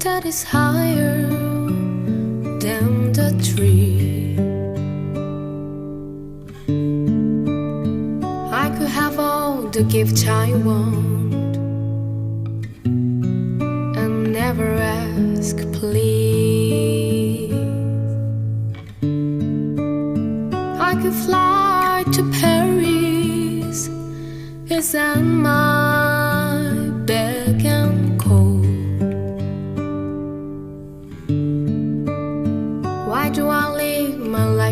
that is higher than the tree. I could have all the gifts I want and never ask please. I could fly to Paris, isn't my beck and call. Why do I live my life